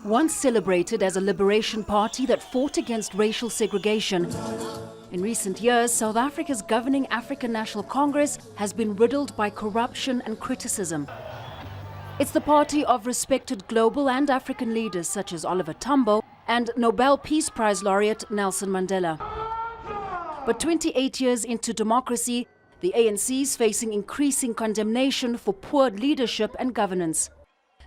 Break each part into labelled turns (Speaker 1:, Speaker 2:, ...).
Speaker 1: Once celebrated as a liberation party that fought against racial segregation, in recent years, South Africa's governing African National Congress has been riddled by corruption and criticism. It's the party of respected global and African leaders such as Oliver Tambo and Nobel Peace Prize laureate Nelson Mandela. But 28 years into democracy, the ANC is facing increasing condemnation for poor leadership and governance.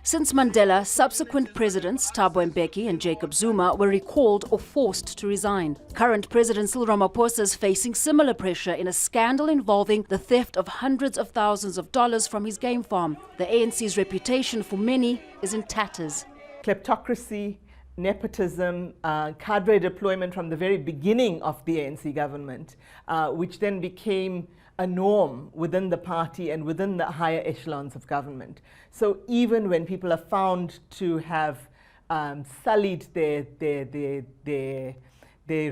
Speaker 1: Since Mandela, subsequent presidents Thabo Mbeki and Jacob Zuma were recalled or forced to resign. Current President Cyril Ramaphosa is facing similar pressure in a scandal involving the theft of hundreds of thousands of dollars from his game farm. The ANC's reputation for many is in tatters.
Speaker 2: Kleptocracy, nepotism, cadre deployment from the very beginning of the ANC government, which then became a norm within the party and within the higher echelons of government. So even when people are found to have sullied their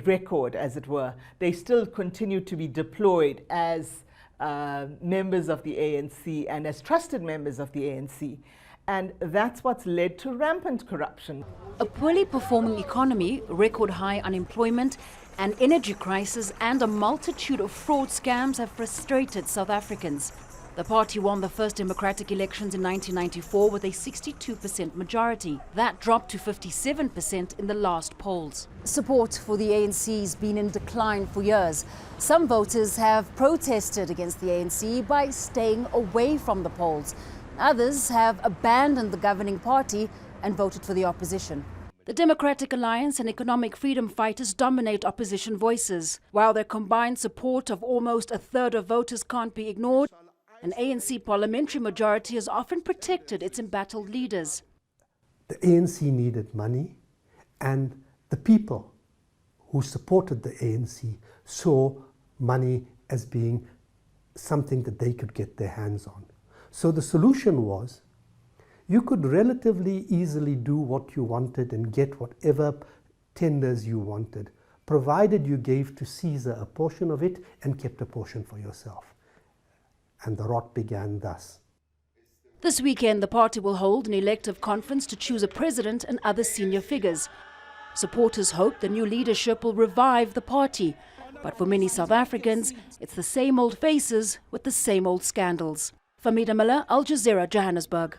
Speaker 2: record, as it were, they still continue to be deployed as members of the ANC and as trusted members of the ANC. And that's what's led to rampant corruption.
Speaker 1: A poorly performing economy, record high unemployment, an energy crisis and a multitude of fraud scams have frustrated South Africans. The party won the first democratic elections in 1994 with a 62% majority. That dropped to 57% in the last polls. Support for the ANC has been in decline for years. Some voters have protested against the ANC by staying away from the polls. Others have abandoned the governing party and voted for the opposition. The Democratic Alliance and Economic Freedom Fighters dominate opposition voices. While their combined support of almost a third of voters can't be ignored, an ANC parliamentary majority has often protected its embattled leaders.
Speaker 3: The ANC needed money, and the people who supported the ANC saw money as being something that they could get their hands on. So the solution was, you could relatively easily do what you wanted and get whatever tenders you wanted, provided you gave to Caesar a portion of it and kept a portion for yourself. And the rot began thus.
Speaker 1: This weekend, the party will hold an elective conference to choose a president and other senior figures. Supporters hope the new leadership will revive the party. But for many South Africans, it's the same old faces with the same old scandals. Fahmida, Al Jazeera, Johannesburg.